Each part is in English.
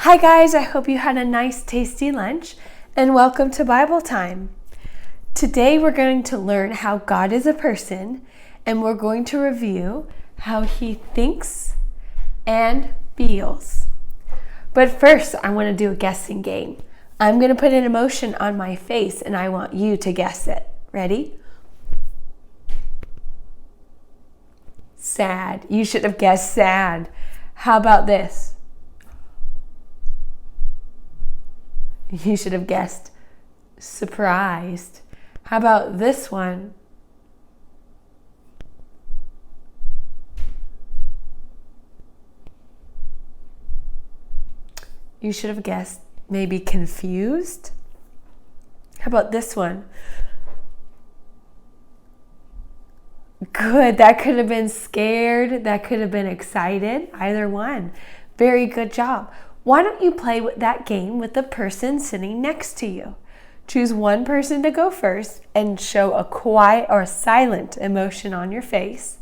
Hi guys, I hope you had a nice tasty lunch and welcome to Bible time. Today we're going to learn how God is a person and we're going to review how he thinks and feels. But first I want to do a guessing game. I'm going to put an emotion on my face and I want you to guess it. Ready? Sad. You should have guessed sad. How about this? You should have guessed surprised. How about this one? You should have guessed maybe confused. How about this one? Good. That could have been scared. That could have been excited. Either one. Very good job. Why don't you play with that game with the person sitting next to you? Choose one person to go first and show a quiet or silent emotion on your face,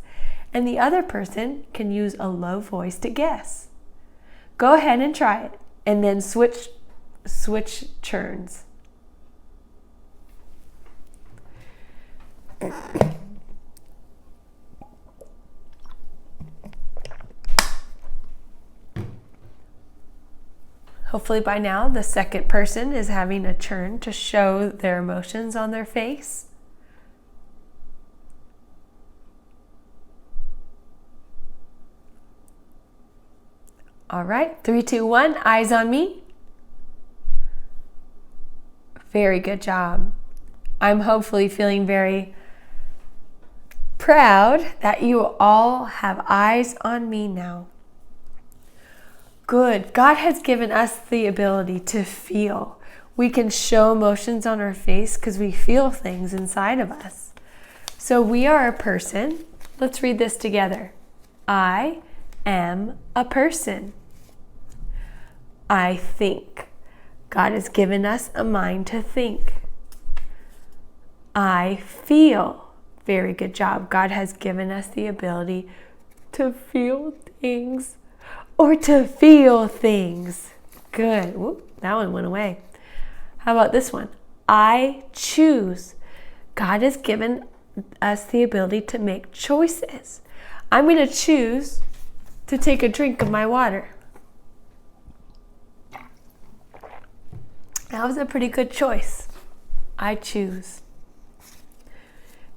and the other person can use a low voice to guess. Go ahead and try it, and then switch turns. Hopefully by now the second person is having a turn to show their emotions on their face. All right, 3, 2, 1, eyes on me. Very good job. I'm hopefully feeling very proud that you all have eyes on me now. Good. God has given us the ability to feel. We can show emotions on our face because we feel things inside of us. So we are a person. Let's read this together. I am a person. I think. God has given us a mind to think. I feel. Very good job. God has given us the ability to feel things. Or to feel things. Good. Whoop, that one went away. How about this one? I choose. God has given us the ability to make choices. I'm going to choose to take a drink of my water. That was a pretty good choice. I choose.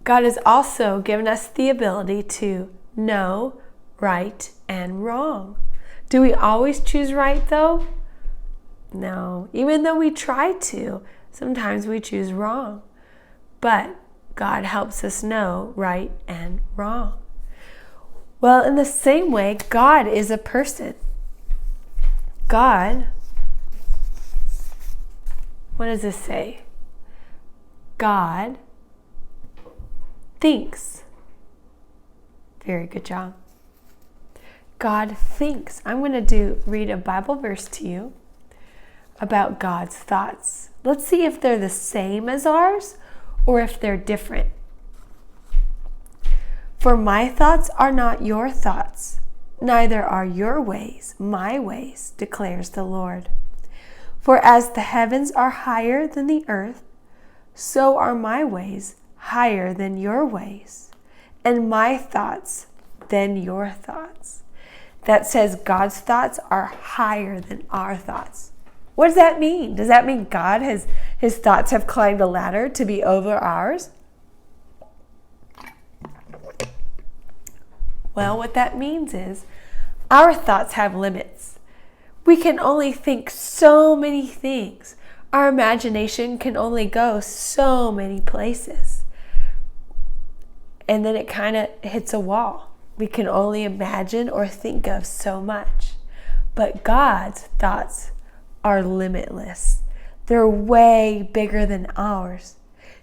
God has also given us the ability to know right and wrong. Do we always choose right though? No. Even though we try to, sometimes we choose wrong. But God helps us know right and wrong. Well, in the same way, God is a person. God, what does this say? God thinks. Very good job. God thinks. I'm going to read a Bible verse to you about God's thoughts. Let's see if they're the same as ours or if they're different. For my thoughts are not your thoughts, neither are your ways my ways, declares the Lord. For as the heavens are higher than the earth, so are my ways higher than your ways, and my thoughts than your thoughts. That says God's thoughts are higher than our thoughts. What does that mean? Does that mean his thoughts have climbed a ladder to be over ours? Well, what that means is our thoughts have limits. We can only think so many things. Our imagination can only go so many places. And then it kind of hits a wall. We can only imagine or think of so much. But God's thoughts are limitless. They're way bigger than ours.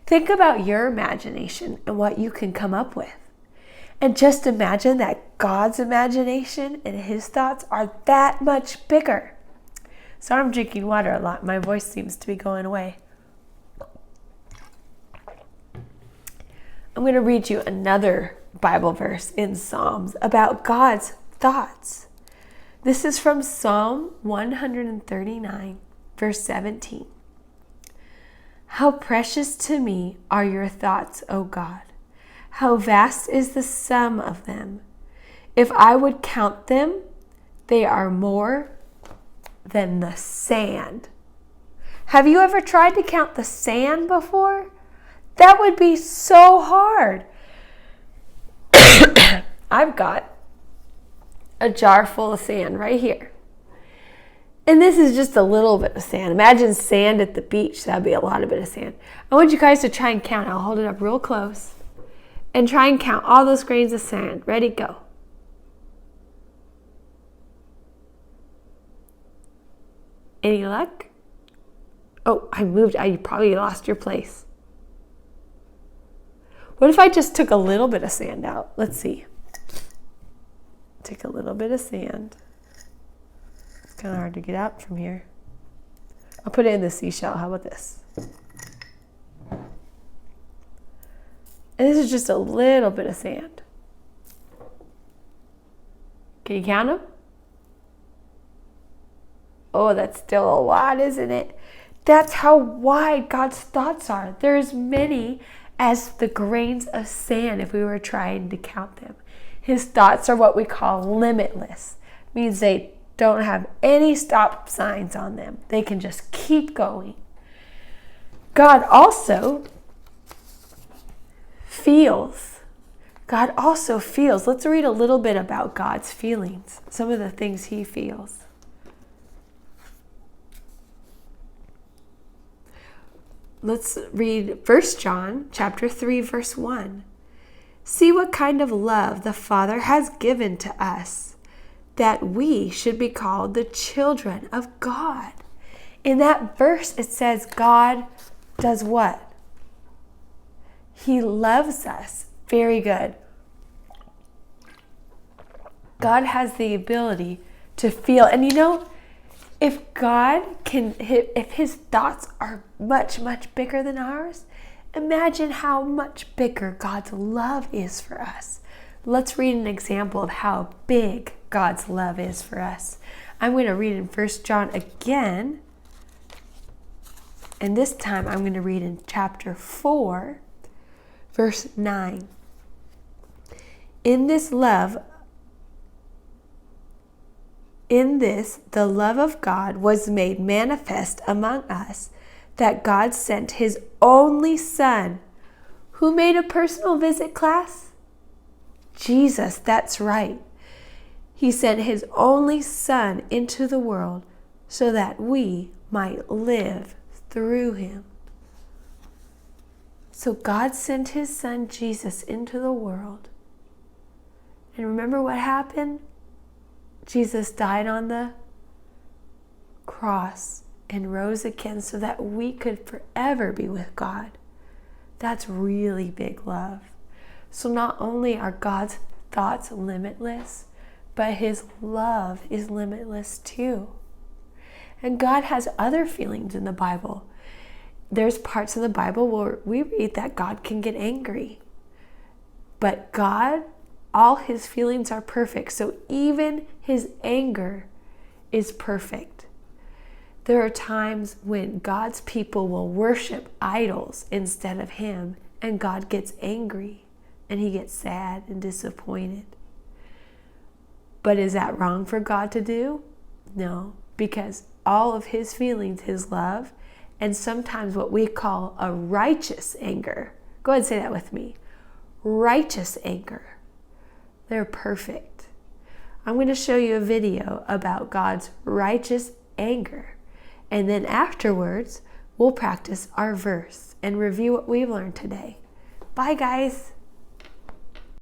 Think about your imagination and what you can come up with. And just imagine that God's imagination and his thoughts are that much bigger. So I'm drinking water a lot. My voice seems to be going away. I'm going to read you another Bible verse in Psalms about God's thoughts. This is from Psalm 139, verse 17. How precious to me are your thoughts, O God. How vast is the sum of them. If I would count them, they are more than the sand. Have you ever tried to count the sand before? That would be so hard. I've got a jar full of sand right here. And this is just a little bit of sand. Imagine sand at the beach. That'd be a lot of bit of sand. I want you guys to try and count. I'll hold it up real close. And try and count all those grains of sand. Ready, go. Any luck? Oh, I moved. You probably lost your place. What if I just took a little bit of sand out? Let's see. Take a little bit of sand. It's kind of hard to get out from here. I'll put it in the seashell. How about this? And this is just a little bit of sand. Can you count them? Oh, that's still a lot, isn't it? That's how wide God's thoughts are. They're as many as the grains of sand if we were trying to count them. His thoughts are what we call limitless. It means they don't have any stop signs on them. They can just keep going. God also feels. God also feels. Let's read a little bit about God's feelings. Some of the things he feels. Let's read 1 John chapter 3, verse 1. See what kind of love the Father has given to us, that we should be called the children of God. In that verse, it says God does what? He loves us. Very good. God has the ability to feel. And you know, if his thoughts are much, much bigger than ours, imagine how much bigger God's love is for us. Let's read an example of how big God's love is for us. I'm going to read in 1 John again. And this time I'm going to read in chapter 4, verse 9. In this, the love of God was made manifest among us, that God sent his only Son. Who made a personal visit, class? Jesus, that's right. He sent his only Son into the world so that we might live through him. So God sent his Son Jesus into the world. And remember what happened? Jesus died on the cross and rose again so that we could forever be with God. That's really big love. So not only are God's thoughts limitless, but his love is limitless too. And God has other feelings in the Bible. There's parts of the Bible where we read that God can get angry. But God, all his feelings are perfect. So even his anger is perfect. There are times when God's people will worship idols instead of him, and God gets angry and he gets sad and disappointed. But is that wrong for God to do? No, because all of his feelings, his love, and sometimes what we call a righteous anger. Go ahead and say that with me. Righteous anger. They're perfect. I'm going to show you a video about God's righteous anger. And then afterwards, we'll practice our verse and review what we've learned today. Bye, guys.